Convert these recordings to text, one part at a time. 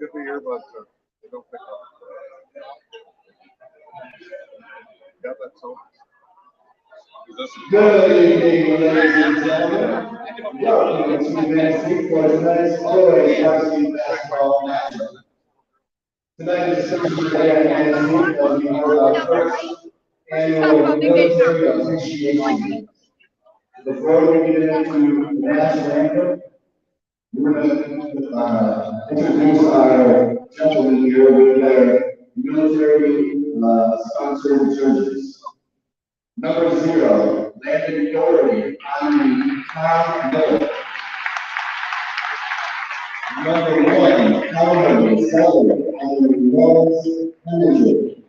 Get the earbuds so they don't pick up. Got that sound? Good evening, ladies and gentlemen. Welcome to Manistique for tonight's boys varsity basketball matchup. Tonight is the first day at Manistique as we hold our first annual military appreciation week. Before we get into the national anthem, we're going to introduce our gentlemen here with their military sponsored jerseys. Number 0, Landon Doherty, honoring Tom Miller. Number 1, Calvin Sullivan, honoring Lawrence Henry.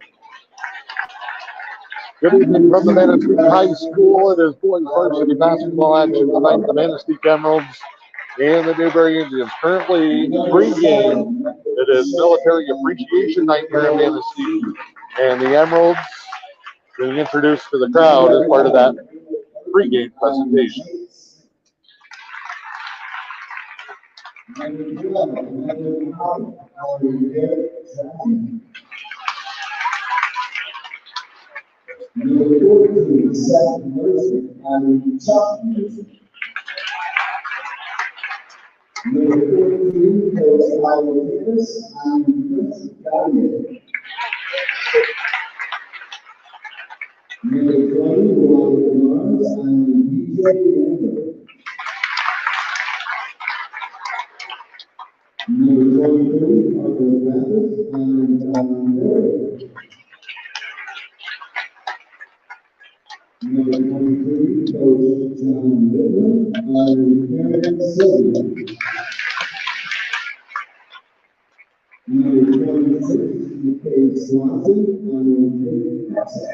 Good evening from the Manistique High School. It is boys varsity basketball action tonight. The Manistique Emeralds and the Newberry Indians. Currently pre-game. It is military appreciation night here in Manistique, and the Emeralds being introduced to the crowd as part of that pre-game presentation. Number 14, Seth Mercer, honoring Chuck Mercer. Number 13, Coach Tyler Davis, honoring Chris Gallagher. Number 20, Robert Barnes, honoring DJ Lambert. Number 23, Arthur Rathis, honoring Tom Miller. Number 23, Coach John Whitman, honoring Karen Silver. Number 26, McKay Swanson, honoring David Castle.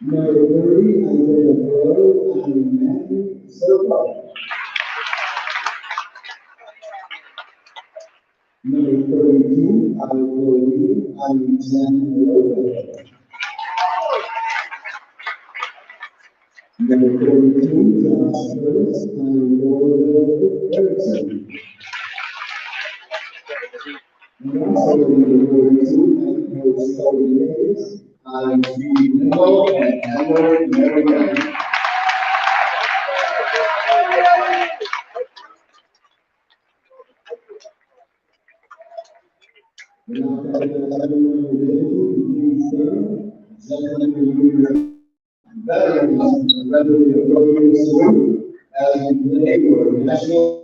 Number 30, Isaiah Burrow, honoring Matthew Silva. Number 32, Iowa Lee, honoring Jen Lopez. Number 42, Josh Curtis, honoring Laura Erickson. And also number 42, Coach Cody Davis, honoring Steve Miller and Edward Merriman. Veterans render the appropriate salute as we play for national.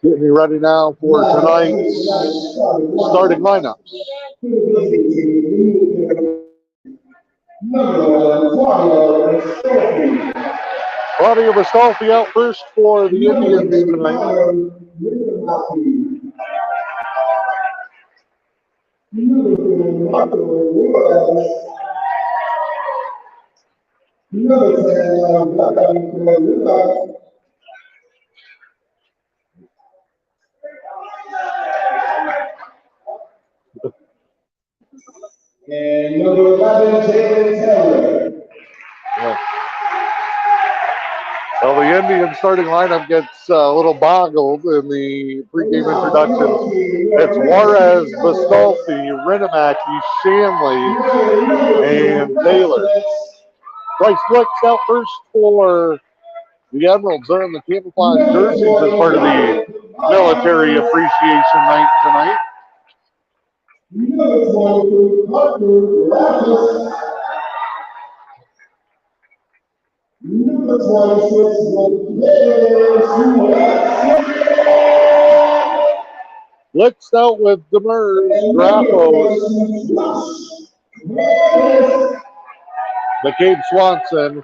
Getting ready now for tonight's starting lineups. Claudia Ristolfi out first for the Indians tonight. And number 11, Jalen Taylor. Yeah. Well, the Indian starting lineup gets a little boggled in the pregame introductions. It's Juarez, Bastolfi, Rinomaki, Shanley, and Taylor. Bryce Flicks out first for the Emeralds. They're in the camouflage jerseys as part of the military appreciation night tonight. Number 26, Flicks out with Demers, Grappos, McCabe Swanson,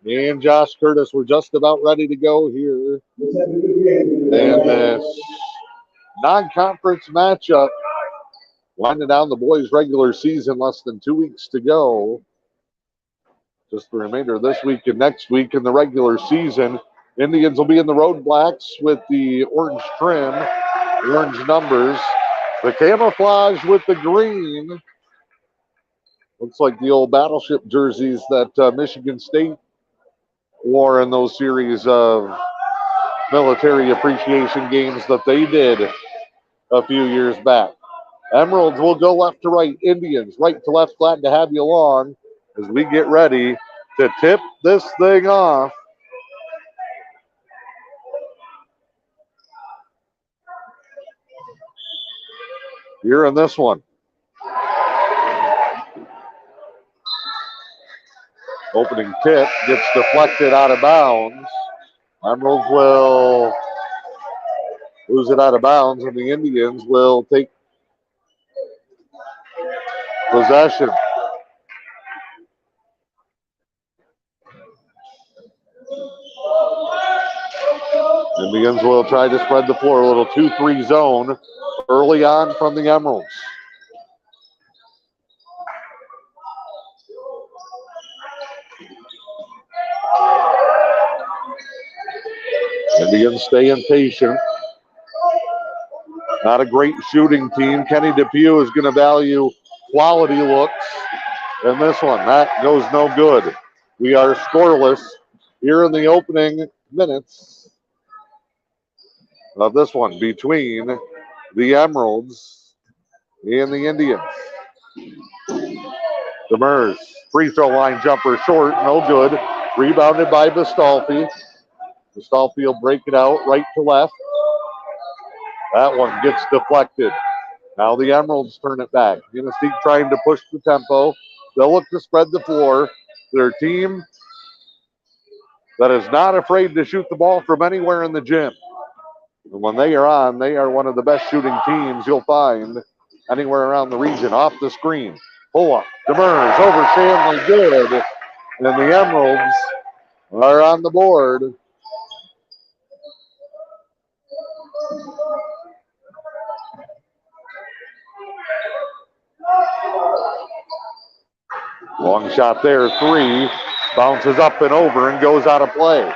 and Josh Curtis. We're just about ready to go here. And this non-conference matchup, winding down the boys' regular season, less than 2 weeks to go. Just the remainder of this week and next week in the regular season. Indians will be in the road blacks with the orange trim, orange numbers. The camouflage with the green. Looks like the old battleship jerseys that Michigan State wore in those series of military appreciation games that they did a few years back. Emeralds will go left to right. Indians right to left. Glad to have you along as we get ready to tip this thing off. Here in this one. Opening tip gets deflected out of bounds. Emeralds will lose it out of bounds, and the Indians will take possession. Indians will try to spread the floor. A little 2-3 zone early on from the Emeralds. Indians staying patient. Not a great shooting team. Kenny Depew is going to value quality looks in this one. That goes no good. We are scoreless here in the opening minutes of this one between the Emeralds and the Indians. Demers, free throw line jumper short, no good. Rebounded by Bastolfi. Bastolfi will break it out right to left. That one gets deflected. Now the Emeralds turn it back. Manistique trying to push the tempo. They'll look to spread the floor. Their team that is not afraid to shoot the ball from anywhere in the gym. And when they are on, they are one of the best shooting teams you'll find anywhere around the region. Off the screen. Pull up. Demers over Shanley. Good. And the Emeralds are on the board. Long shot there, 3. Bounces up and over and goes out of play.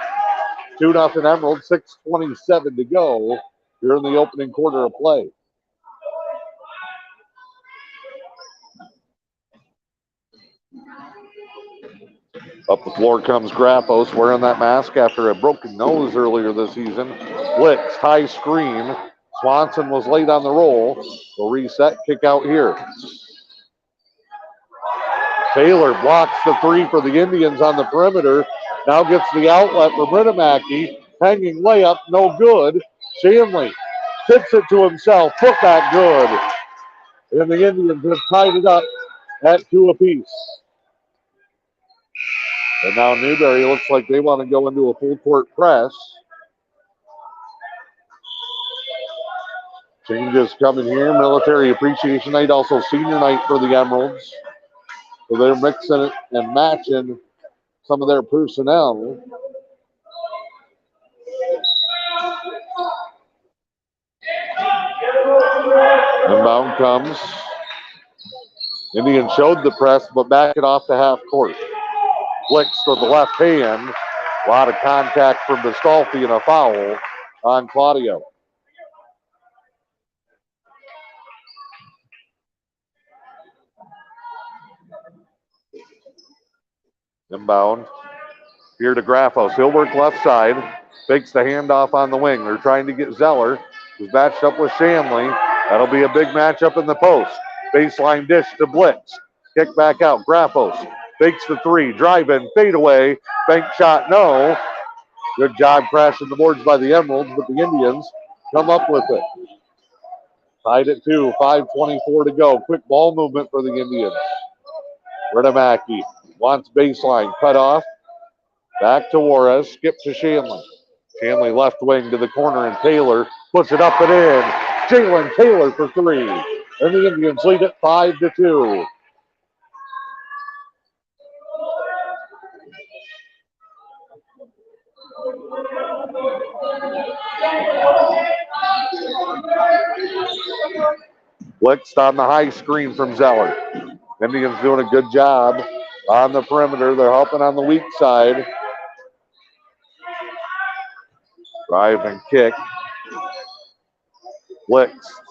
2-0 Emeralds, 6:27 to go here in the opening quarter of play. Up the floor comes Grappos wearing that mask after a broken nose earlier this season. Flicks, high screen. Swanson was late on the roll. They'll reset, kick out here. Taylor blocks the 3 for the Indians on the perimeter. Now gets the outlet for Rinomaki. Hanging layup, no good. Shanley tips it to himself. Put that good. And the Indians have tied it up at 2 apiece. And now Newberry looks like they want to go into a full court press. Changes coming here. Military Appreciation Night, also senior night for the Emeralds. So they're mixing it and matching some of their personnel. Inbound comes. Indians showed the press, but back it off to half court. Flicks to the left hand. A lot of contact from Bastolfi and a foul on Claudio. Inbound. Here to Graffos. He'll work left side. Fakes the handoff on the wing. They're trying to get Zeller, who's matched up with Shanley. That'll be a big matchup in the post. Baseline dish to Blitz. Kick back out. Graffos fakes the three. Drive in. Fade away. Bank shot. No. Good job crashing the boards by the Emeralds, but the Indians come up with it. Tied at 2. 5:24 to go. Quick ball movement for the Indians. Redemaki wants baseline. Cut off. Back to Juarez. Skip to Shanley. Shanley left wing to the corner, and Taylor puts it up and in. Jalen Taylor for 3. And the Indians lead it 5-2. Blitzed on the high screen from Zeller. Indians doing a good job on the perimeter. They're helping on the weak side. Drive and kick. Blitz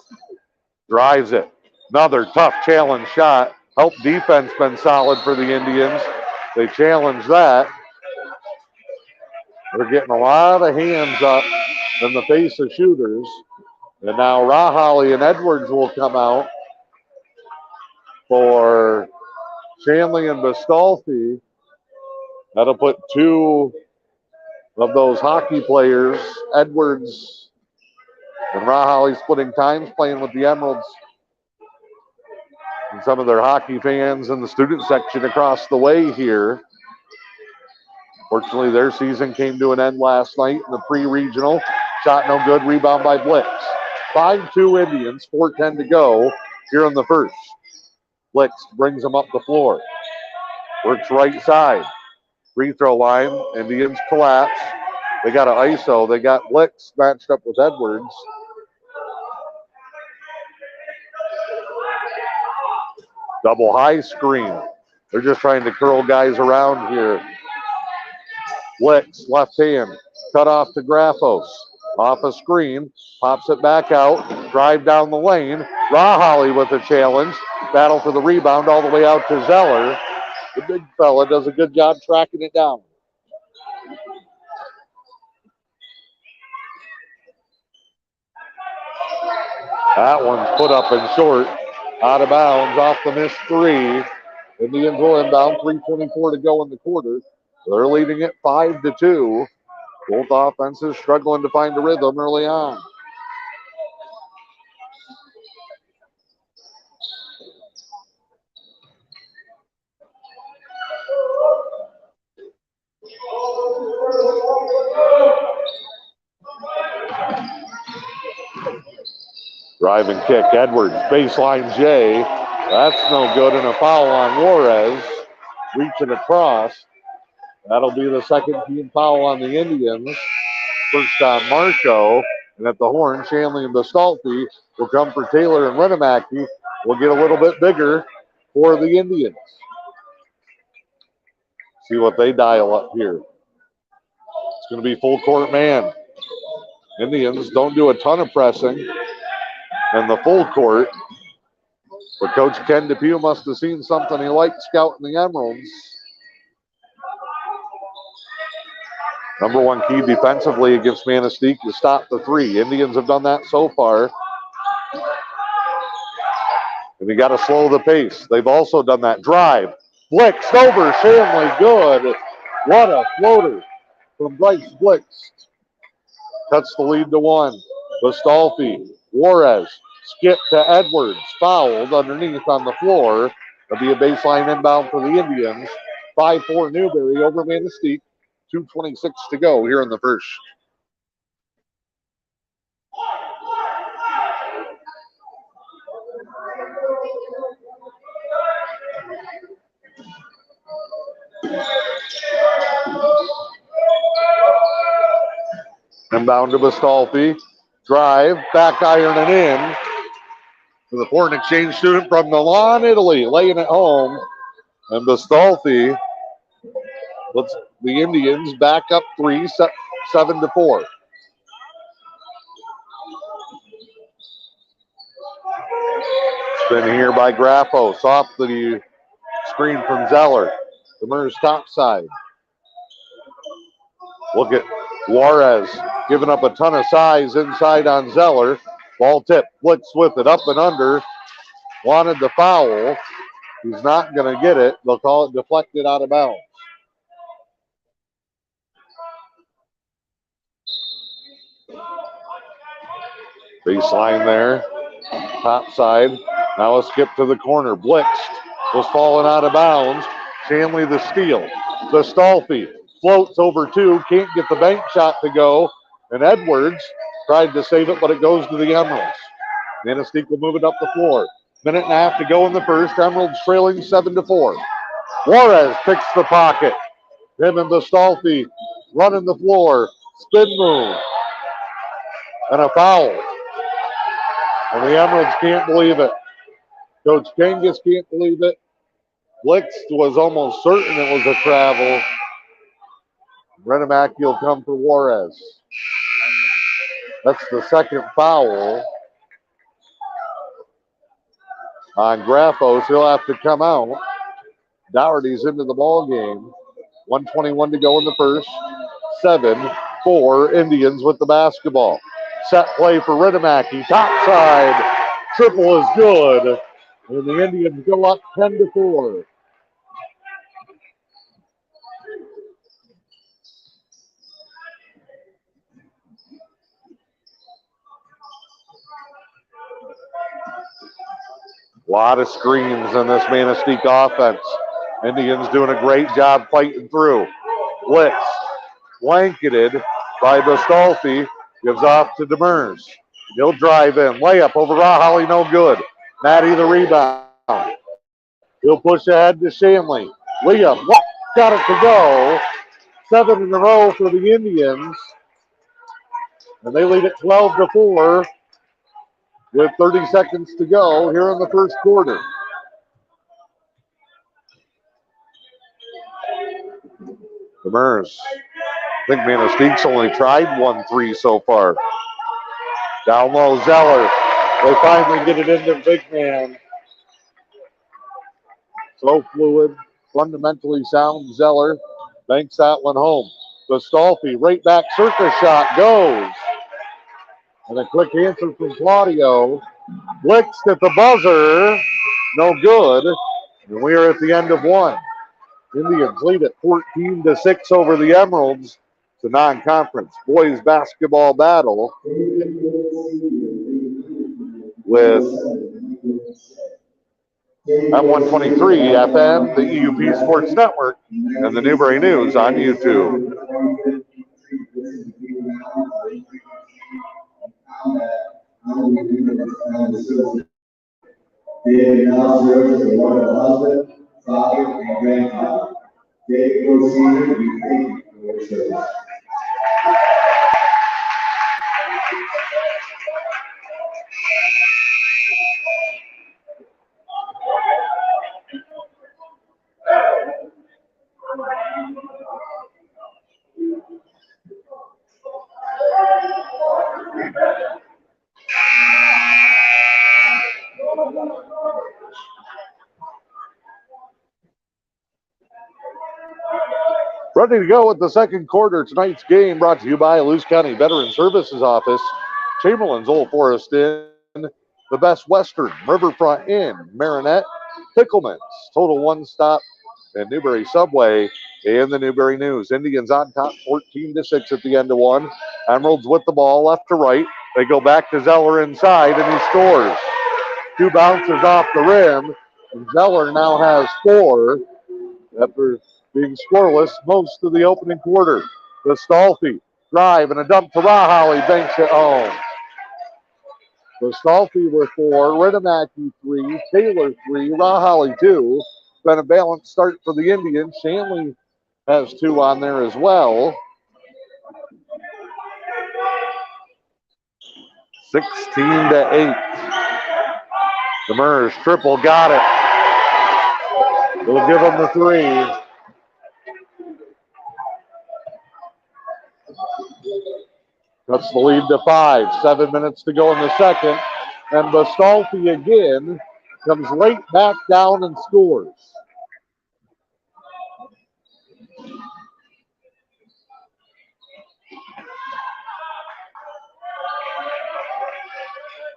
drives it. Another tough challenge shot. Help defense been solid for the Indians. They challenge that. They're getting a lot of hands up in the face of shooters. And now Rahali and Edwards will come out for Shanley and Bastolfi. That'll put 2 of those hockey players, Edwards and Rahali, splitting times, playing with the Emeralds. And some of their hockey fans in the student section across the way here. Fortunately, their season came to an end last night in the pre-regional. Shot no good, rebound by Blitz. 5-2 Indians, 4:10 to go here in the first. Blitz brings them up the floor. Works right side. Free throw line. Indians collapse. They got an ISO. They got Blitz matched up with Edwards. Double high screen. They're just trying to curl guys around here. Blitz, left hand. Cut off to Graffos. Off a screen. Pops it back out. Drive down the lane. Rahali with a challenge. Battle for the rebound all the way out to Zeller. The big fella does a good job tracking it down. That one's put up and short. Out of bounds off the missed 3. Indians will inbound. 3:24 to go in the quarter. They're leading it 5-2. Both offenses struggling to find a rhythm early on. Drive and kick. Edwards, baseline J. That's no good, and a foul on Juarez. Reaching across. That'll be the second team foul on the Indians. First on Marco. And at the horn, Shanley and Bastolfi will come for Taylor and Redemaki. Will get a little bit bigger for the Indians. See what they dial up here. It's going to be full court man. Indians don't do a ton of pressing in the full court. But Coach Ken DePue must have seen something he liked scouting the Emeralds. Number one key defensively against Manistique is stop the 3. Indians have done that so far. And you got to slow the pace. They've also done that. Drive. Blitzed over. Shanley, good. What a floater from Bryce Blix. Cuts the lead to 1. Bastolfi. Juarez. Skip to Edwards. Fouled underneath on the floor. It'll be a baseline inbound for the Indians. 5-4 Newberry over Manistique. 2:26 to go here in the first. Inbound to Bastolfi. Drive, back iron and in. To the foreign exchange student from Milan, Italy, laying it home. And Bastolfi puts the Indians back up 3, 7-4. Spin here by Graffos off the screen from Zeller. Demers top side. Look at Juarez giving up a ton of size inside on Zeller. Ball tip, Blitz with it, up and under. Wanted the foul. He's not going to get it. They'll call it deflected out of bounds. Baseline there. Top side. Now a skip to the corner. Blitzed. Was falling out of bounds. Shanley the steal. The Stolfi floats over two. Can't get the bank shot to go. And Edwards tried to save it, but it goes to the Emeralds. Manistique will move it up the floor. Minute and a half to go in the first. Emeralds trailing 7-4. Juarez picks the pocket. Him and the Stolfi running the floor. Spin move. And a foul. And the Emeralds can't believe it. Coach Kangas can't believe it. Blix was almost certain it was a travel. Renemac will come for Juarez. That's the second foul on Graffos. He'll have to come out. Dougherty's into the ball game. 1:21 to go in the first. 7-4 Indians with the basketball. Set play for Renemac. Top side. Triple is good. And the Indians go up 10-4. A lot of screens in this Manistique offense. Indians doing a great job fighting through. Blitz, blanketed by Bastolfi, gives off to Demers. He'll drive in, layup over Rahali, no good. Matty the rebound. He'll push ahead to Shanley. Liam got it to go. 7 in a row for the Indians. And they lead it 12-4 with 30 seconds to go here in the first quarter. Demers. I think Manistique's only tried 1-3 so far. Down low, Zeller. They finally get it into big man. So fluid, fundamentally sound Zeller. Banks that one home. Bastolfi, right back circus shot, goes. And a quick answer from Claudio. Blitzed at the buzzer. No good. And we are at the end of one. Indians lead at 14-6 over the Emeralds. It's a non-conference boys basketball battle with at 123 FM, the EUP Sports Network, and the Newberry News on YouTube. The announcers are one of husband, father, and grandfather. David Hill Sr., we thank you for your service. Ready to go with the second quarter. Tonight's game brought to you by Luce County Veteran Services Office, Chamberlain's Old Forest Inn, the Best Western, Riverfront Inn, Marinette, Pickleman's, Total One Stop, and Newberry Subway, and the Newberry News. Indians on top 14-6 at the end of one. Emeralds with the ball left to right. They go back to Zeller inside, and he scores. 2 bounces off the rim, and Zeller now has 4 after being scoreless most of the opening quarter. The Stolfi drive and a dump to Rahali, banks it home. The Stolfi with 4, Renemac 3, Taylor 3, Rahali 2. It's been a balanced start for the Indians. Shanley has 2 on there as well. 16-8. Demers triple, got it. We'll give him the 3. Cuts the lead to 5. 7 minutes to go in the second. And Bastolfi again comes right back down and scores.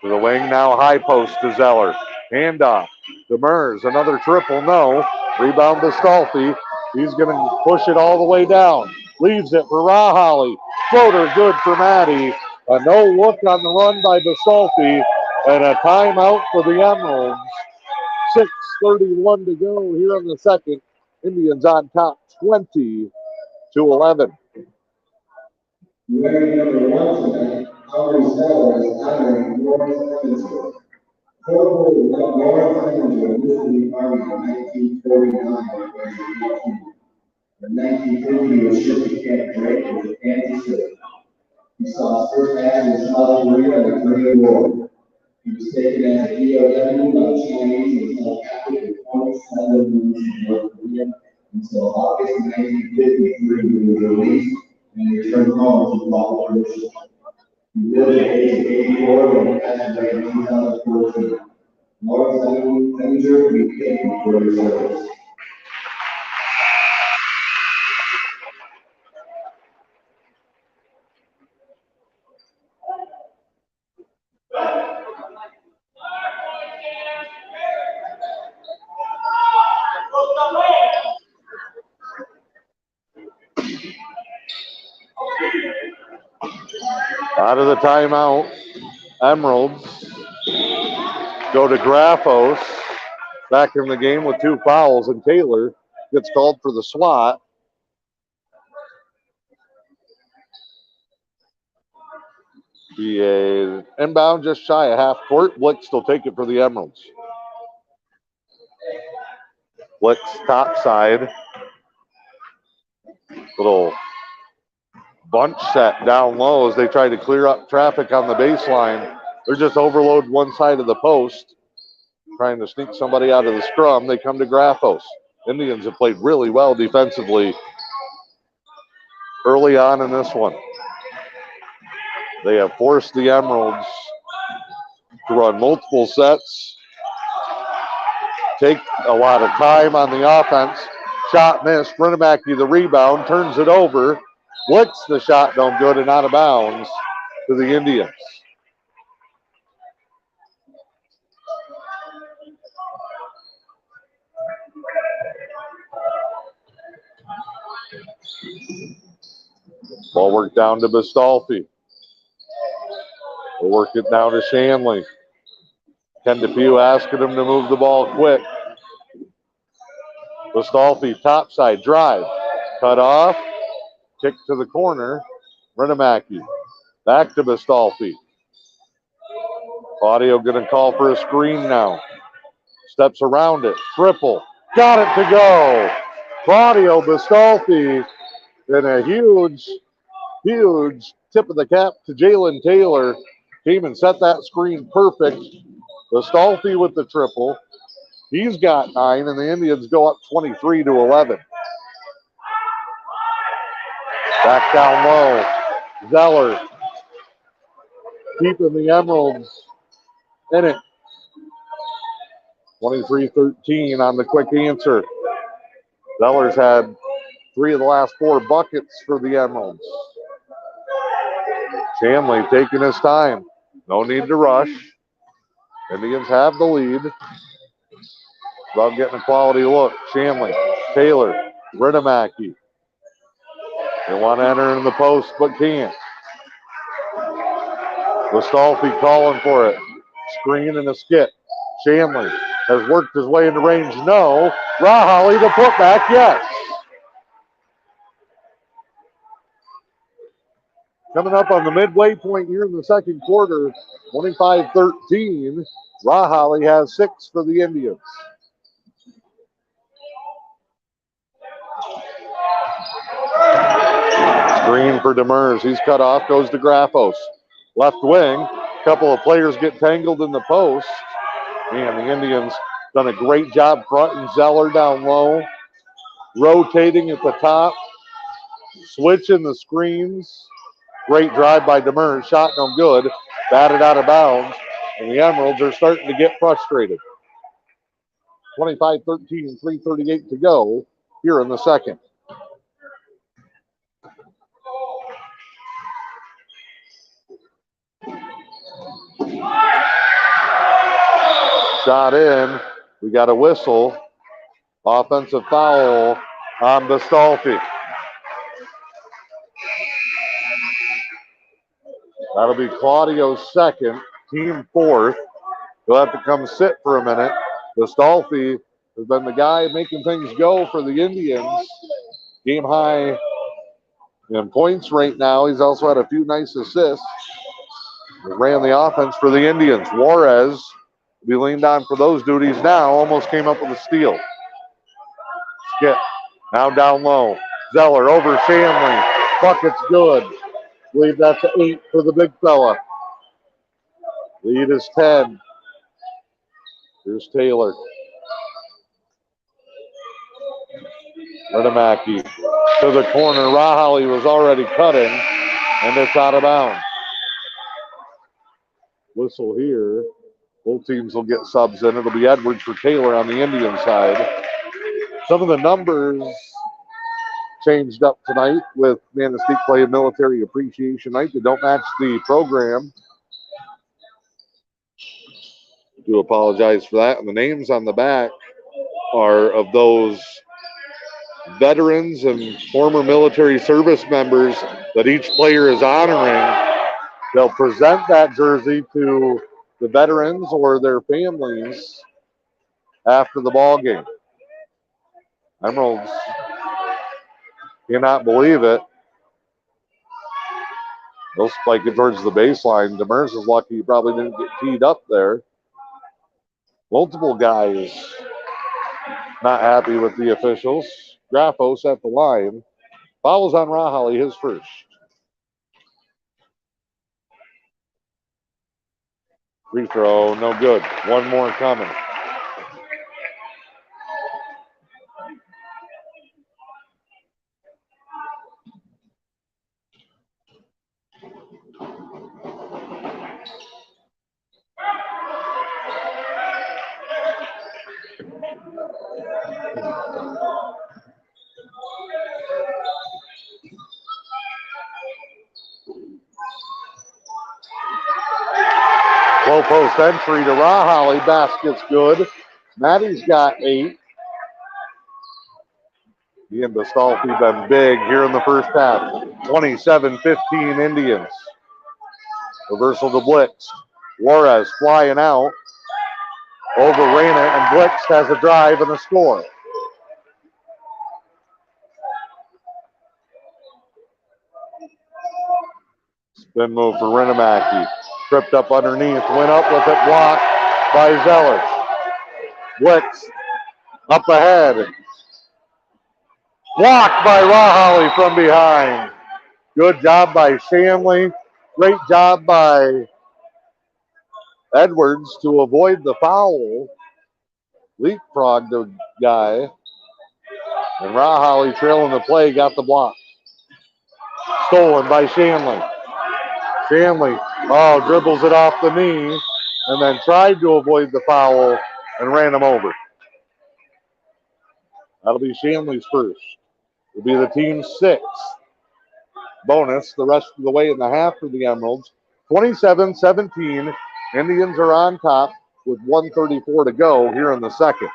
To the wing now, high post to Zeller. Handoff. Demers, another triple, no. Rebound to Stolfi. He's going to push it all the way down. Leaves it for Rahali. Floater good for Maddie. A no look on the run by Bastolfi. And a timeout for the Emeralds. 6:31 to go here in the second. Indians on top 20-11. Wearing number 1 tonight, Howard Zeller is honoring Lawrence Evansville. Corporal Lawrence Evansville listed the Army in 1949 as a 18. In 1950, he was shipped to Camp Drake with the Kansas City. He saw his first action in South Korea in the Korean War. He was taken as a POW by the Chinese and was held captive for 27 months in North Korea until August 1953 when he was released and returned home to follow permission. He lived at the age of 84 and passed away in 2014. Lawrence Evansville be taken for his service. Out of the timeout, Emeralds go to Graffos. Back in the game with 2 fouls, and Taylor gets called for the swat. Be a inbound just shy of half court. Blix will take it for the Emeralds. Blix top side. Little bunch set down low as they try to clear up traffic on the baseline. They're just overload one side of the post, trying to sneak somebody out of the scrum. They come to Graffos. Indians have played really well defensively early on in this one. They have forced the Emeralds to run multiple sets, take a lot of time on the offense. Shot missed. Brennemacki the rebound, turns it over. Blitz the shot, no good and out of bounds to the Indians. Ball work down to Bastolfi. We'll work it now to Shanley. Ken DePew asking him to move the ball quick. Bastolfi, topside drive. Cut off. Kick to the corner. Brennemacki. Back to Bastolfi. Claudio going to call for a screen now. Steps around it. Triple. Got it to go. Claudio Bastolfi in a huge tip of the cap to Jalen Taylor. Came and set that screen perfect. Bastolfi with the triple. He's got 9, and the Indians go up 23-11. Back down low. Zeller keeping the Emeralds in it. 23-13 on the quick answer. Zeller's had 3 of the last 4 buckets for the Emeralds. Shanley taking his time. No need to rush. Indians have the lead. About getting a quality look. Shanley, Taylor, Brennemacki. They want to enter in the post, but can't. Bastolfi calling for it. Screen and a skip. Shanley has worked his way into range. No. Rahali to put back. Yes. Coming up on the midway point here in the second quarter, 25-13. Rahali has 6 for the Indians. Screen for Demers. He's cut off, goes to Graffos. Left wing. A couple of players get tangled in the post. Man, the Indians done a great job fronting Zeller down low. Rotating at the top. Switching the screens. Great drive by Demers. Shot no good. Batted out of bounds. And the Emeralds are starting to get frustrated. 25-13, 3:38 to go here in the second. Shot in. We got a whistle. Offensive foul on Bastolfi. That'll be Claudio's second, team fourth. He'll have to come sit for a minute. Bastolfi has been the guy making things go for the Indians. Game high in points right now. He's also had a few nice assists. He ran the offense for the Indians. Juarez will be leaned on for those duties now. Almost came up with a steal. Skip. Now down low. Zeller over Shanley. Bucket's good. I believe that's 8 for the big fella. Lead is 10. Here's Taylor. Redemacki to the corner. Rahali was already cutting, and it's out of bounds. Whistle here. Both teams will get subs in. It'll be Edwards for Taylor on the Indian side. Some of the numbers changed up tonight with Manistique playing Military Appreciation Night. They don't match the program. Do apologize for that. And the names on the back are of those veterans and former military service members that each player is honoring. They'll present that jersey to the veterans or their families after the ball game. Emeralds cannot believe it. They'll spike it towards the baseline. Demers is lucky he probably didn't get teed up there. Multiple guys not happy with the officials. Graffos at the line. Fouls on Rahali, his first. Free throw, no good. One more coming. Low post entry to Rahali. Basket's good. Maddie's got 8. He and Bastolfi been big here in the first half. 27-15 Indians. Reversal to Blix. Juarez flying out. Overran it, and Blix has a drive and a score. Spin move for Redemacki. Tripped up underneath, went up with it, blocked by Zeller. Blix up ahead. Blocked by Rahali from behind. Good job by Shanley. Great job by Edwards to avoid the foul. Leapfrogged the guy. And Rahali trailing the play, got the block. Stolen by Shanley. Shanley, dribbles it off the knee and then tried to avoid the foul and ran him over. That'll be Shanley's first. It'll be the team's 6th. Bonus the rest of the way in the half for the Emeralds. 27-17. Indians are on top with 1:34 to go here in the second.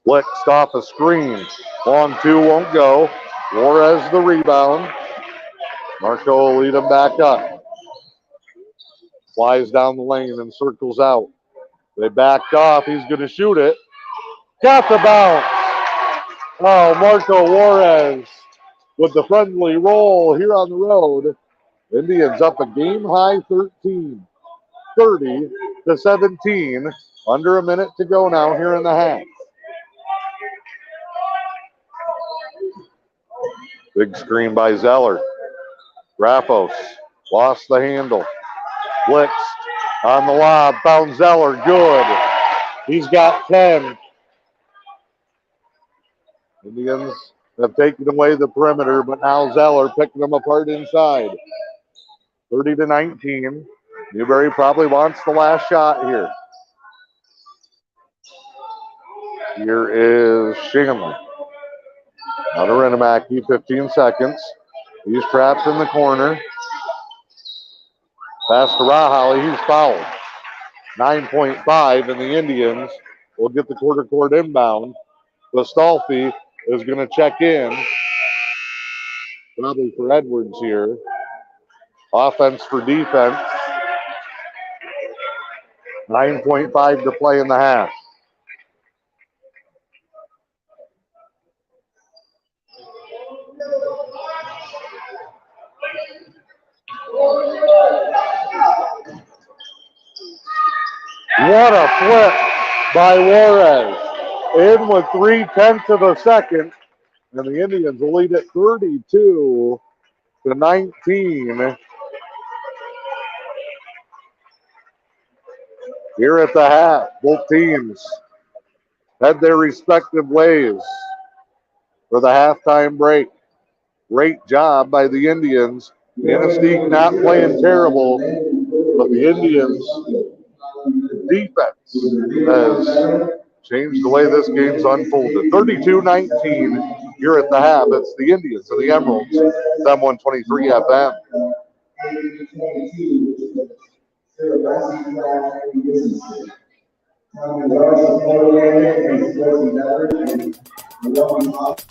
Blitzed off a screen. Long 2 won't go. Juarez the rebound. Marco will lead him back up. Flies down the lane and circles out. They backed off. He's going to shoot it. Got the bounce. Oh, Marco Juarez with the friendly roll here on the road. Indians up a game high 13. 30-17. Under a minute to go now here in the half. Big screen by Zeller. Graffos lost the handle. Blitzed on the lob. Found Zeller. Good. He's got 10. Indians have taken away the perimeter, but now Zeller picking them apart inside. 30-19. Newberry probably wants the last shot here. Here is Shanley. Now to Renemacky, 15 seconds. He's trapped in the corner. Pass to Rahali, he's fouled. 9.5, and the Indians will get the quarter court inbound. Gostolfi is going to check in. Probably for Edwards here. Offense for defense. 9.5 to play in the half. What a flip by Juarez. In with 3/10 of a second. And the Indians will lead it 32-19. Here at the half, both teams head their respective ways for the halftime break. Great job by the Indians. Manistique not playing terrible, but the Indians' defense has changed the way this game's unfolded. 32-19 here at the half. It's the Indians and the Emeralds. It's M123 FM.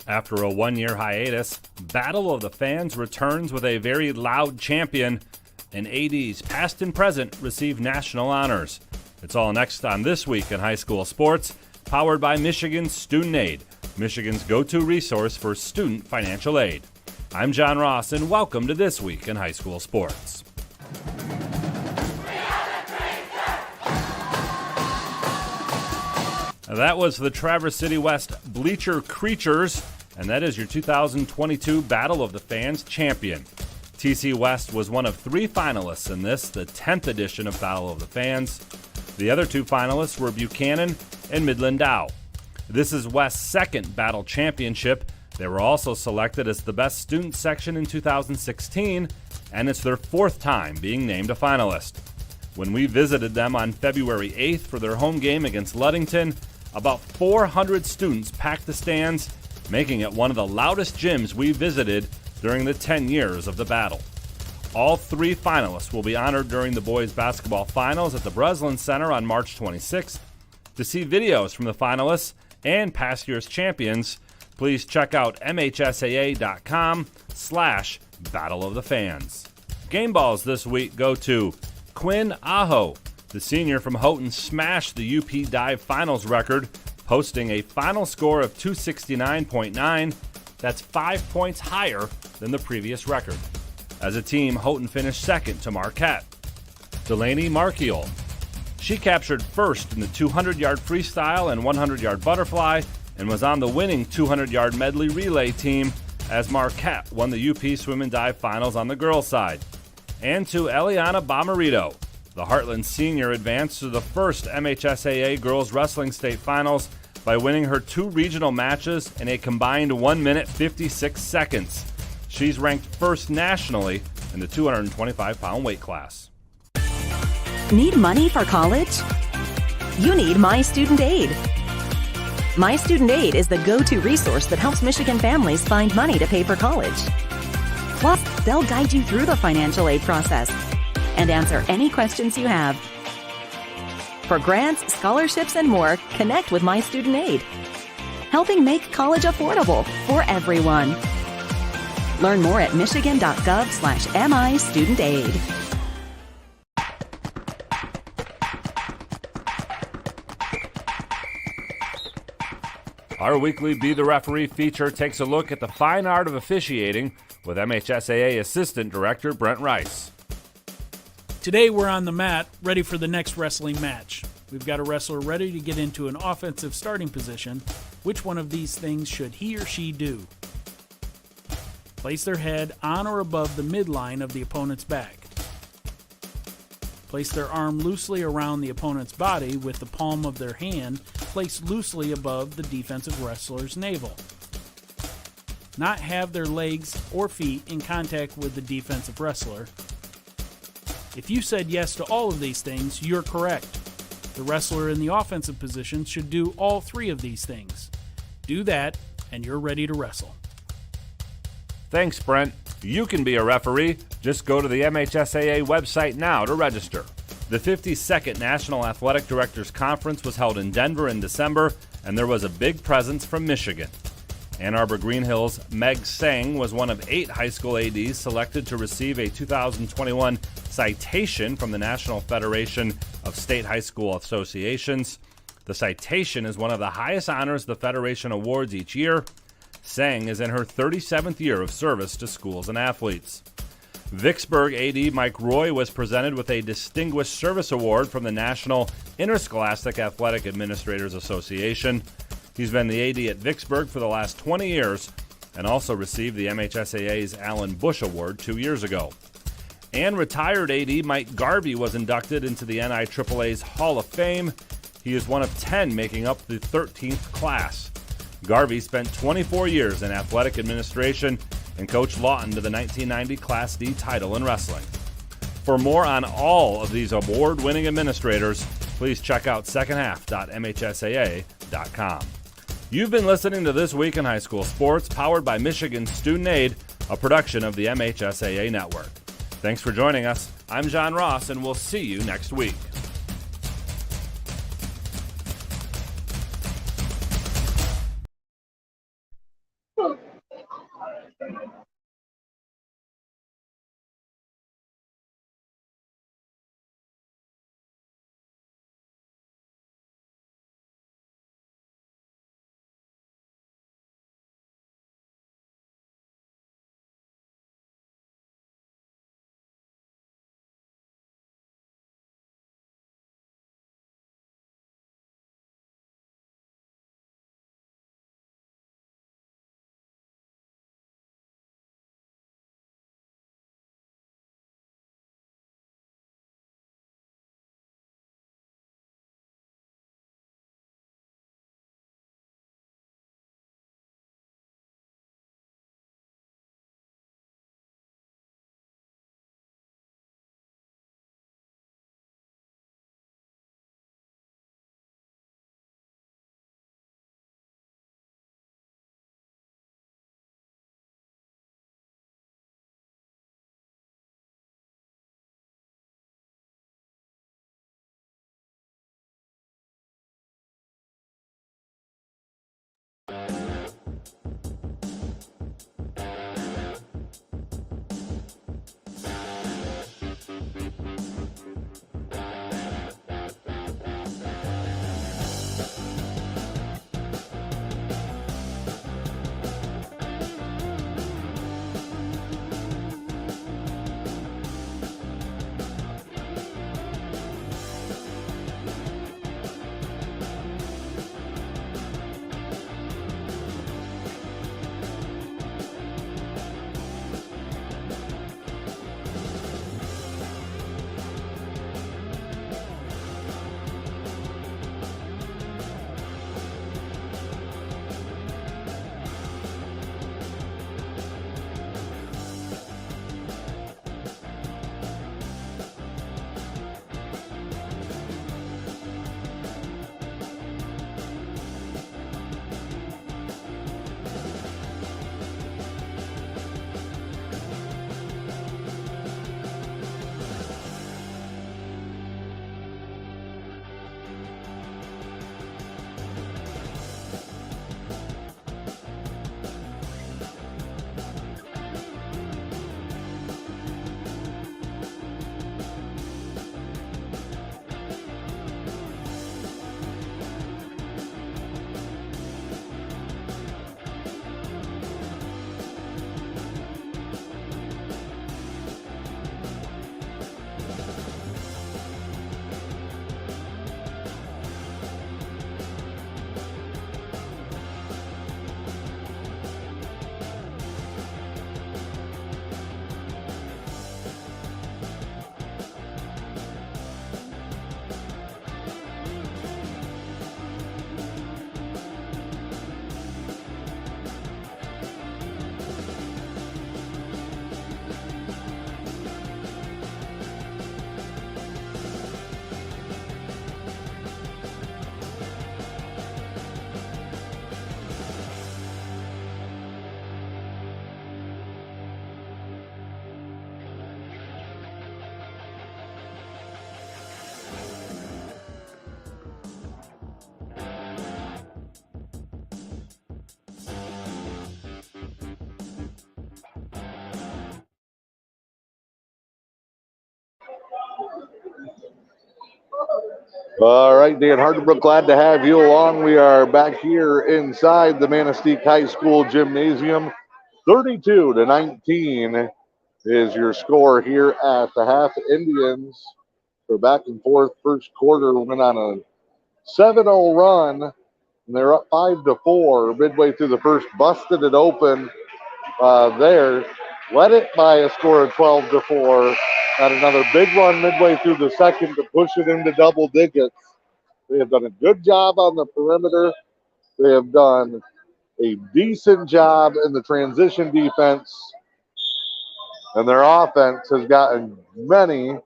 After a one-year hiatus, Battle of the Fans returns with a very loud champion, and ADs past and present receive national honors. It's all next on This Week in High School Sports, powered by Michigan Student Aid, Michigan's go-to resource for student financial aid. I'm John Ross, and welcome to This Week in High School Sports. That was the Traverse City West Bleacher Creatures, and that is your 2022 Battle of the Fans champion. TC West was one of 3 finalists in this, the 10th edition of Battle of the Fans. The other 2 finalists were Buchanan and Midland Dow. This is West's second Battle Championship. They were also selected as the best student section in 2016, and it's their 4th time being named a finalist. When we visited them on February 8th for their home game against Ludington, about 400 students packed the stands, making it one of the loudest gyms we visited during the 10 years of the battle. All 3 finalists will be honored during the boys basketball finals at the Breslin Center on March 26th. To see videos from the finalists and past year's champions, please check out mhsaa.com/Battle of the Fans. Game balls this week go to Quinn Aho. The senior from Houghton smashed the UP dive finals record, posting a final score of 269.9. That's 5 points higher than the previous record. As a team, Houghton finished second to Marquette. Delaney Markiel. She captured first in the 200-yard freestyle and 100-yard butterfly and was on the winning 200-yard medley relay team as Marquette won the UP swim and dive finals on the girls' side. And to Eliana Bomarito. The Heartland senior advanced to the first MHSAA Girls Wrestling State Finals by winning her 2 regional matches in a combined 1 minute 56 seconds. She's ranked first nationally in the 225-pound weight class. Need money for college? You need My Student Aid. My Student Aid is the go-to resource that helps Michigan families find money to pay for college. Plus, they'll guide you through the financial aid process and answer any questions you have. For grants, scholarships, and more, connect with My Student Aid, helping make college affordable for everyone. Learn more at michigan.gov/MIStudentAid. Our weekly Be the Referee feature takes a look at the fine art of officiating with MHSAA Assistant Director Brent Rice. Today we're on the mat, ready for the next wrestling match. We've got a wrestler ready to get into an offensive starting position. Which one of these things should he or she do? Place their head on or above the midline of the opponent's back. Place their arm loosely around the opponent's body with the palm of their hand placed loosely above the defensive wrestler's navel. Not have their legs or feet in contact with the defensive wrestler. If you said yes to all of these things, you're correct. The wrestler in the offensive position should do all three of these things. Do that, and you're ready to wrestle. Thanks, Brent. You can be a referee. Just go to the MHSAA website now to register. The 52nd National Athletic Directors Conference was held in Denver in December, and there was a big presence from Michigan. Ann Arbor Green Hills' Meg Sang was one of 8 high school ADs selected to receive a 2021 citation from the National Federation of State High School Associations. The citation is one of the highest honors the Federation awards each year. Sang is in her 37th year of service to schools and athletes. Vicksburg AD Mike Roy was presented with a Distinguished Service Award from the National Interscholastic Athletic Administrators Association. He's been the AD at Vicksburg for the last 20 years and also received the MHSAA's Alan Bush Award 2 years ago. And retired AD Mike Garvey was inducted into the NIAAA's Hall of Fame. He is one of 10 making up the 13th class. Garvey spent 24 years in athletic administration and coached Lawton to the 1990 Class D title in wrestling. For more on all of these award-winning administrators, please check out secondhalf.mhsaa.com. You've been listening to This Week in High School Sports, powered by Michigan Student Aid, a production of the MHSAA Network. Thanks for joining us. I'm John Ross, and we'll see you next week. All right, Dan Hardenbrook, glad to have you along. We are back here inside the Manistique High School Gymnasium. 32-19 is your score here at the half. Indians are back and forth. First quarter went on a 7-0 run, and they're up 5-4 midway through the first. Busted it open there. Led it by a score of 12-4. Had another big run midway through the second to push it into double digits. They have done a good job on the perimeter. They have done a decent job in the transition defense. And their offense has gotten many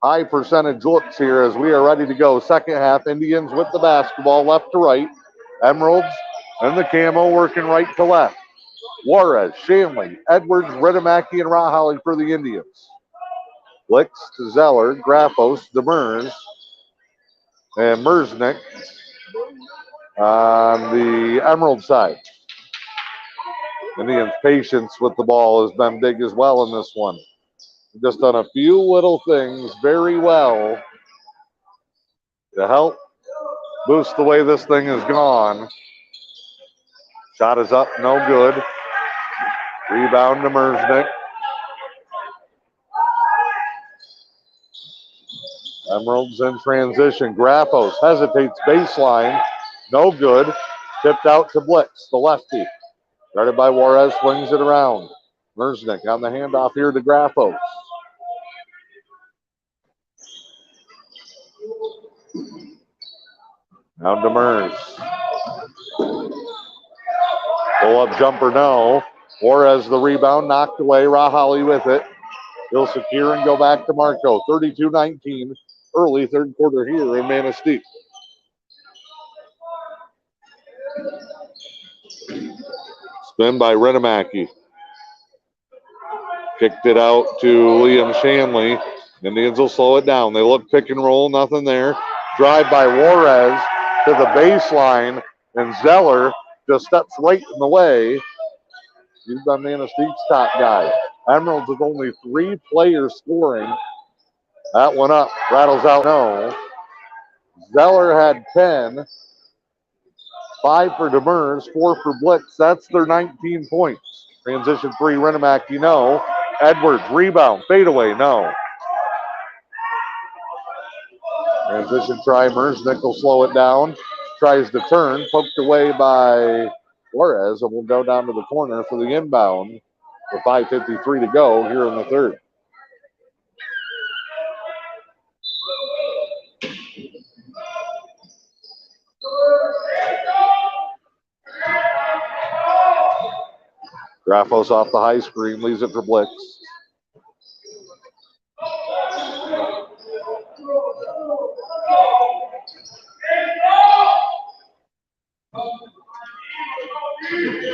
high percentage looks here as we are ready to go. Second half, Indians with the basketball left to right. Emeralds and the camo working right to left. Juarez, Shanley, Edwards, Redemacki, and Rahali for the Indians. Blix to Zeller, Graffos, Demers, and Merznick on the Emerald side. Indians' patience with the ball has been big as well in this one. Just done a few little things very well to help boost the way this thing has gone. Shot is up, no good. Rebound to Merznick. Emeralds in transition. Graffos hesitates baseline. No good. Tipped out to Blix, the lefty. Guarded by Juarez, swings it around. Merznick on the handoff here to Graffos. Now to Mers. Pull-up jumper, no. Juarez the rebound, knocked away. Rahali with it. He'll secure and go back to Marco. 32-19, early third quarter here in Manistique. Spin by Redemacki. Kicked it out to Liam Shanley. Indians will slow it down. They look pick and roll, nothing there. Drive by Juarez to the baseline, and Zeller just steps right in the way. He's been Manistique's top guy. Emeralds with only 3 players scoring. That one up, rattles out no. Zeller had 10. 5 for Demers, 4 for Blitz. That's their 19 points. Transition 3, Redemacki, no. Edwards, rebound, fadeaway, no. Transition try, Merznick will slow it down. Tries to turn, poked away by Juarez, and will go down to the corner for the inbound with 5:53 to go here in the third. Graffos off the high screen, leaves it for Blix.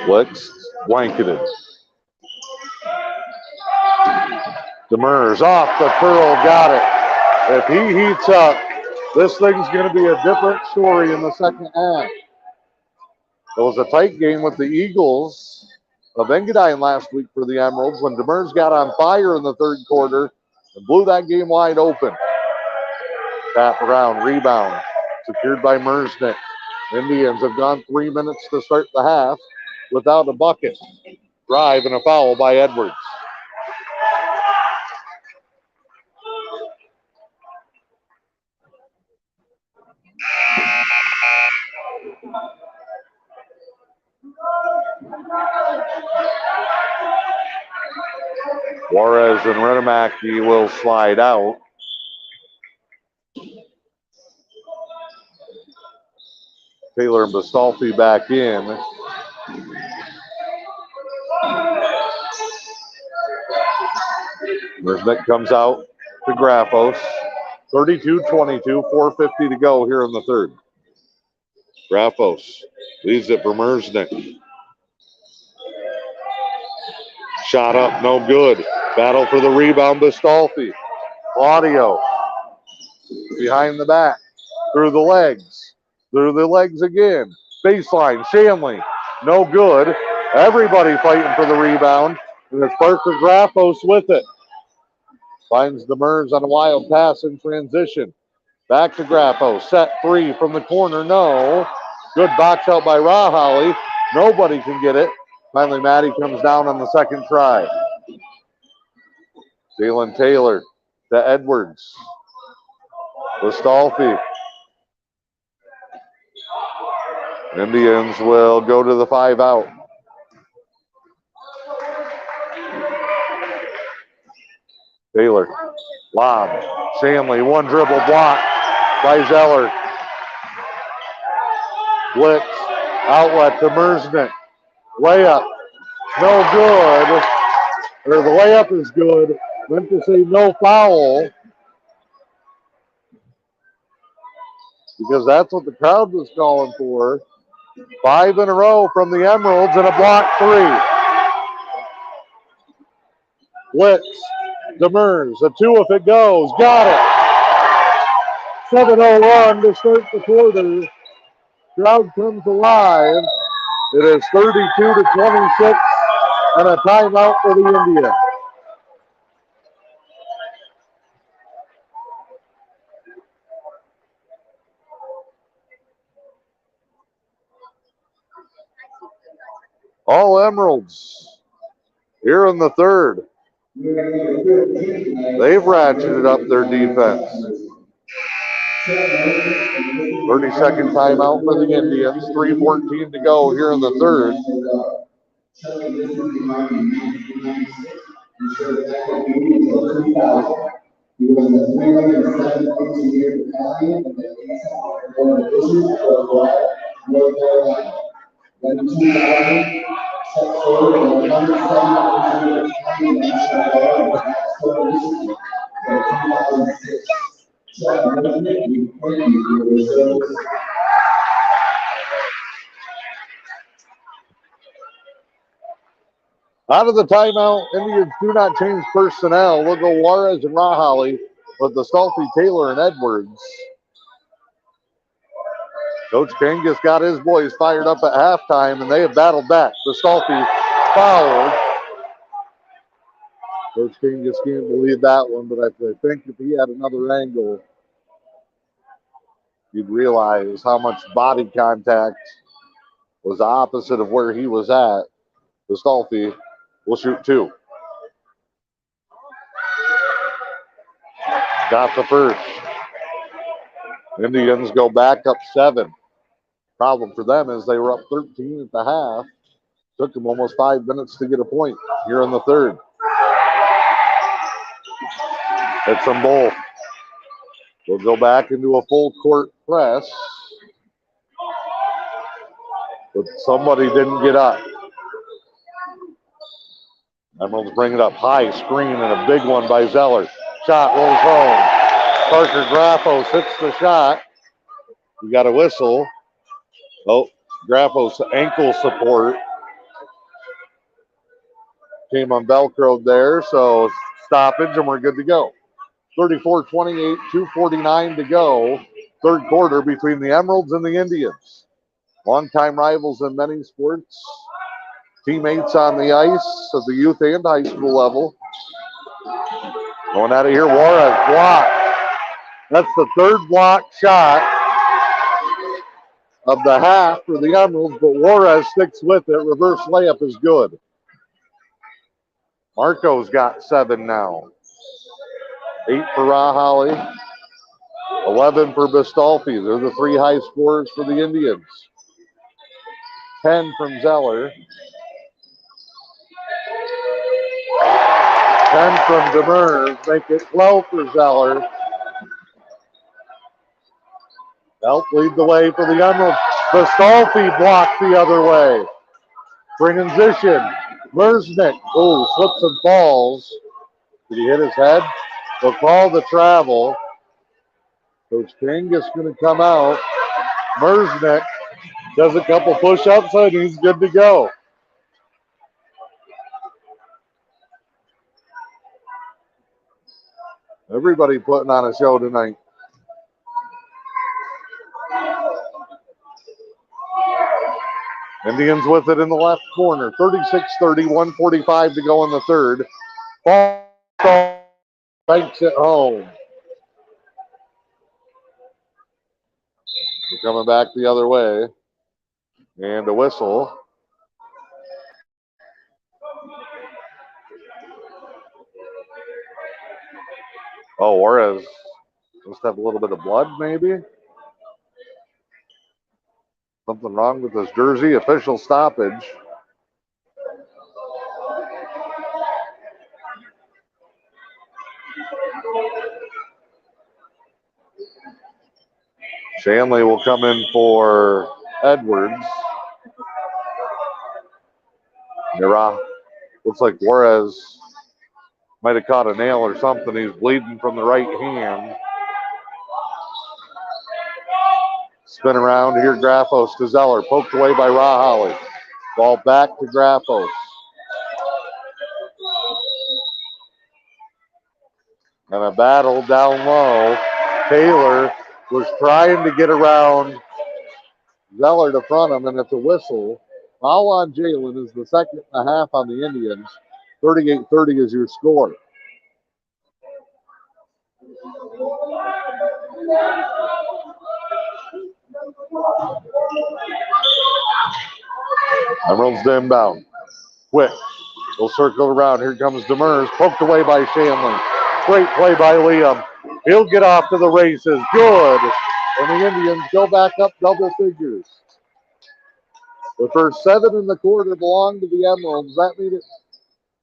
Blix blanketed. Demers off the curl, got it. If he heats up, this thing's going to be a different story in the second half. It was a tight game with the Eagles of Engadine last week for the Emeralds when Demers got on fire in the third quarter and blew that game wide open. Tap around, rebound, secured by Merznick. Indians have gone 3 minutes to start the half without a bucket. Drive and a foul by Edwards. Juarez and Redemacki will slide out. Taylor and Bastolfi back in. Merznick comes out to Graffos. 32-22, 4:50 to go here in the third. Graffos leaves it for Merznick. Shot up, no good. Battle for the rebound, Bastolfi. Claudio behind the back, through the legs again. Baseline, Shanley, no good. Everybody fighting for the rebound, and it's Parker Graffos with it. Finds Demers on a wild pass in transition. Back to Grappo. Set three from the corner. No. Good box out by Rahali. Nobody can get it. Finally, Maddie comes down on the second try. Jalen Taylor to Edwards. Listolfi. Indians will go to the 5 out. Taylor. Lob. Shanley. One dribble block by Zeller. Blitz. Outlet to Mersnick. Layup. No good. Or the layup is good. Meant to say no foul. Because that's what the crowd was calling for. 5 in a row from the Emeralds and a block 3. Blitz. Demers. A 2 if it goes. Got it. 7:01 to start the quarter. Crowd comes alive. It is 32-26 and a timeout for the Indians. All Emeralds here in the third. They've ratcheted up their defense. 30-second timeout for the Indians. 3:14 to go here in the third. Out of the timeout, Indians do not change personnel. We'll go Juarez and Rahali with the Stolfi, Taylor, and Edwards. Coach Kangas got his boys fired up at halftime, and they have battled back. The Stolfi fouled. Coach Kangas can't believe that one, but I think if he had another angle, you'd realize how much body contact was the opposite of where he was at. The Stolfi will shoot 2. Got the first. Indians go back up 7. Problem for them is they were up 13 at the half. Took them almost 5 minutes to get a point here in the third. Hits them both. We'll go back into a full court press. But somebody didn't get up. Emeralds bring it up high, screen, and a big one by Zeller. Shot rolls home. Parker Graffos hits the shot. We got a whistle. Oh, Graffos ankle support came on Velcro there, so stoppage, and we're good to go. 34-28, 2:49 to go. Third quarter between the Emeralds and the Indians. Longtime rivals in many sports. Teammates on the ice at the youth and high school level. Going out of here, Juarez blocked. That's the third block shot of the half for the Emeralds, but Juarez sticks with it. Reverse layup is good. Marco's got 7 now. 8 for Rahali. 11 for Bistolfi. They're the 3 high scorers for the Indians. 10 from Zeller. 10 from Demers. Make it 12 for Zeller. Help lead the way for the Emeralds. Bistolfi blocked the other way. Transition. Mersnick. Oh, slips and falls. Did he hit his head? They'll call the travel. Coach Kangas going to come out. Mersnick does a couple push-ups and he's good to go. Everybody putting on a show tonight. Indians with it in the left corner. 36-30, 1:45 to go in the third. Ball Banks it home. We're coming back the other way. And a whistle. Oh, Juarez must have a little bit of blood, maybe. Something wrong with his jersey. Official stoppage. Shanley will come in for Edwards. Looks like Juarez might have caught a nail or something. He's bleeding from the right hand. Spin around here, Graffos to Zeller. Poked away by Raholly. Ball back to Graffos. And a battle down low. Taylor was trying to get around Zeller to front him, and it's a whistle. Foul on Jalen is the second and a half on the Indians. 38-30 is your score. Emeralds to inbound. Quick. We'll circle around. Here comes Demers. Poked away by Shanley. Great play by Liam. He'll get off to the races. Good. And the Indians go back up double figures. The first 7 in the quarter belong to the Emeralds. That made it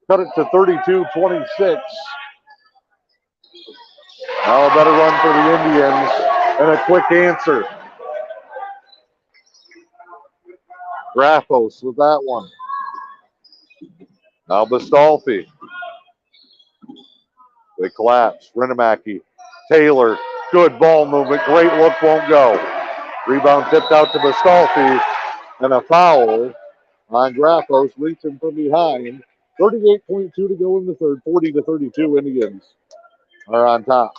cut it to 32-26. Now a better run for the Indians and a quick answer. Graffos with that one. Now Bastolfi. They collapse. Renamaki. Taylor. Good ball movement. Great look. Won't go. Rebound tipped out to Bastolfi. And a foul on Graffos. Reaching from behind. 38.2 to go in the third. 40-32 Indians are on top.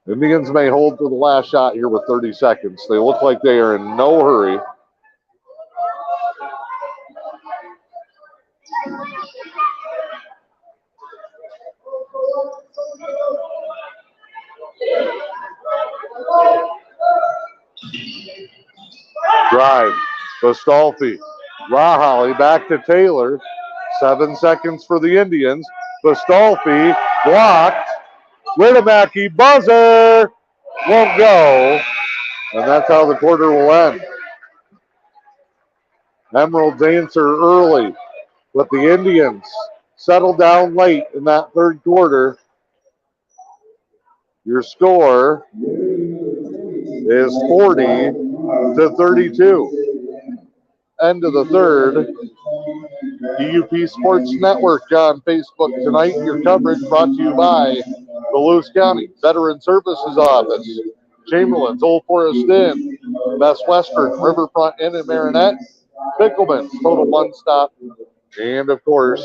Indians may hold for the last shot here with 30 seconds. They look like they are in no hurry. Drive. Bastolfi. Raholly back to Taylor. 7 seconds for the Indians. Bastolfi blocked. Renamaki buzzer. Won't go. And that's how the quarter will end. Emeralds answer early, but the Indians settle down late in that third quarter. Your score is 40-32. End of the third. DUP Sports Network on Facebook tonight. Your coverage brought to you by the Lewis County Veteran Services Office, Chamberlain's Old Forest Inn, Best Western, Riverfront Inn and Marinette, Pickleman's Total One Stop, and of course,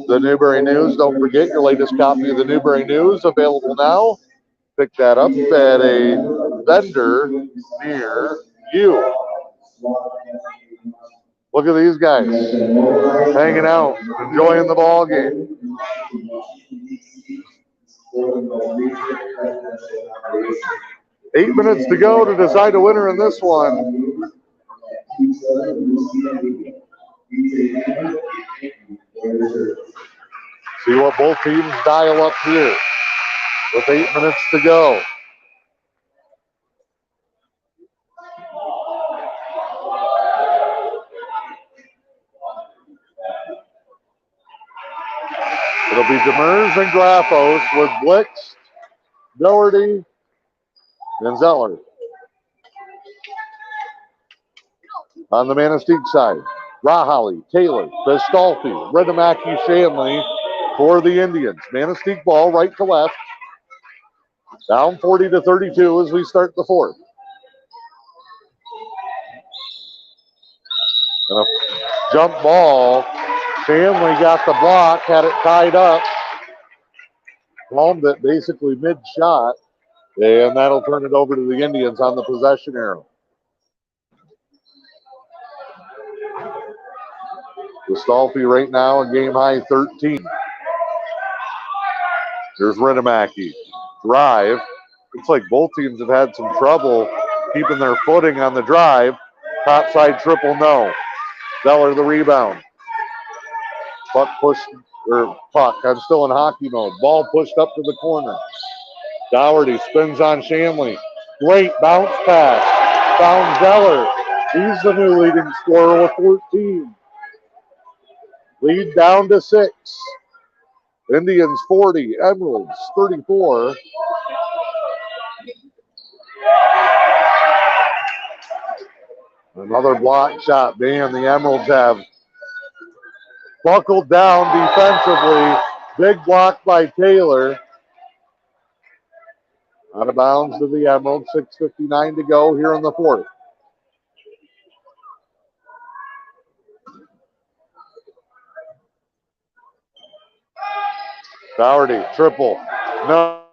the Newberry News. Don't forget your latest copy of the Newberry News available now. Pick that up at a vendor near you. Look at these guys hanging out, enjoying the ball game. Eight minutes to go to decide a winner in this one. See what both teams dial up here with 8 minutes to go. It'll be Demers and Graffos with Blix, Doherty, and Zeller. On the Manistique side, Raholly, Taylor, Bastolfi, Renamaki, Shanley for the Indians. Manistique ball right to left. Down 40-32 as we start the fourth. And a jump ball. Shanley got the block, had it tied up. Palmed it basically mid-shot, and that'll turn it over to the Indians on the possession arrow. Gustolfi right now a game high 13. There's Rinnemacki. Drive. Looks like both teams have had some trouble keeping their footing on the drive. Topside triple, no. Zeller the rebound. Puck pushed, or puck, I'm still in hockey mode. Ball pushed up to the corner. Dougherty spins on Shanley. Great bounce pass. Found Zeller. He's the new leading scorer with 14. Lead down to 6. Indians 40, Emeralds 34. Another block shot. Man, the Emeralds have buckled down defensively. Big block by Taylor. Out of bounds to the Emeralds. 6:59 to go here in the fourth. Dougherty, triple. No.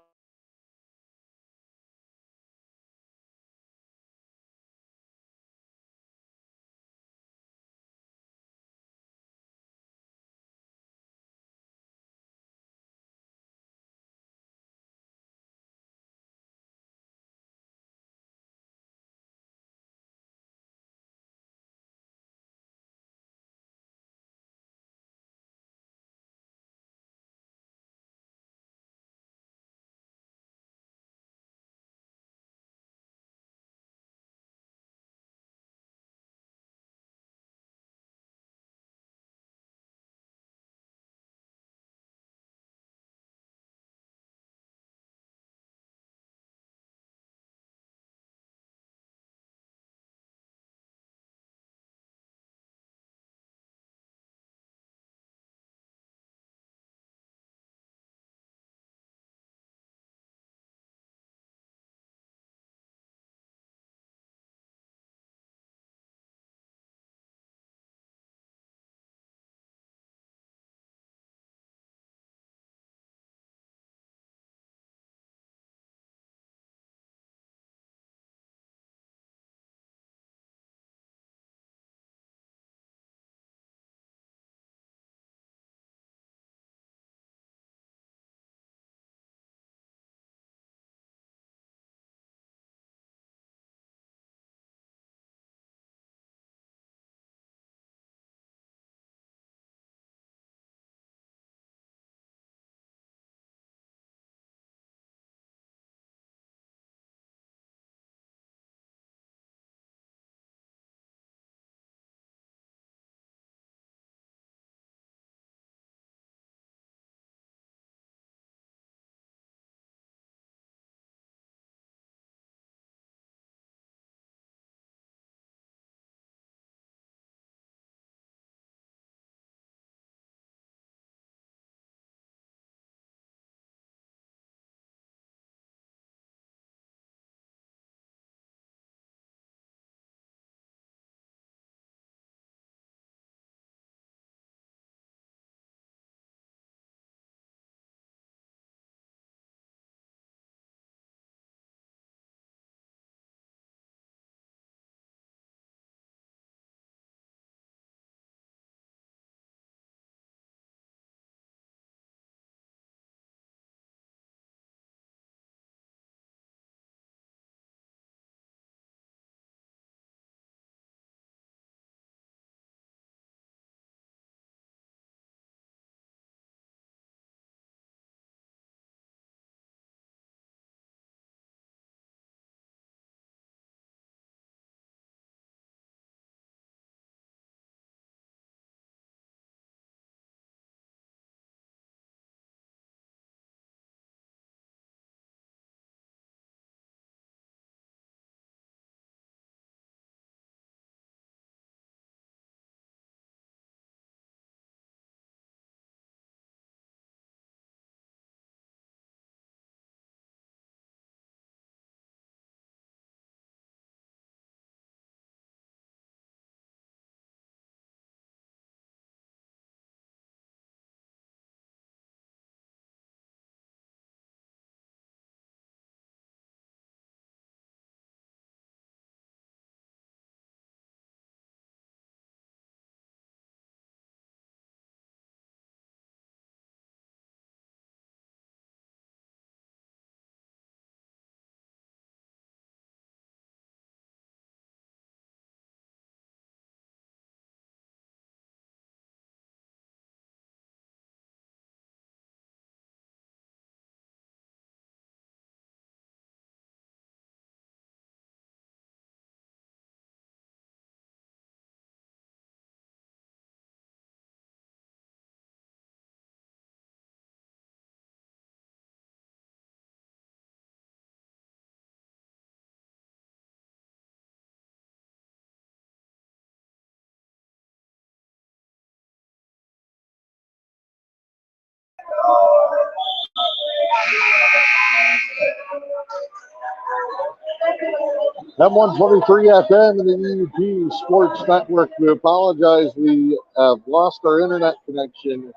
M123 FM and the EUP Sports Network. We apologize. We have lost our internet connection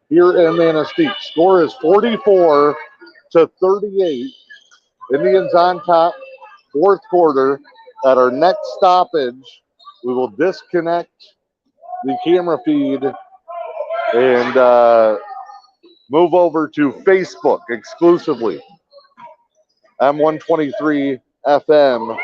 here in Manistique. Score is 44-38. Indians on top, fourth quarter. At our next stoppage, we will disconnect the camera feed and move over to Facebook exclusively. M123 FM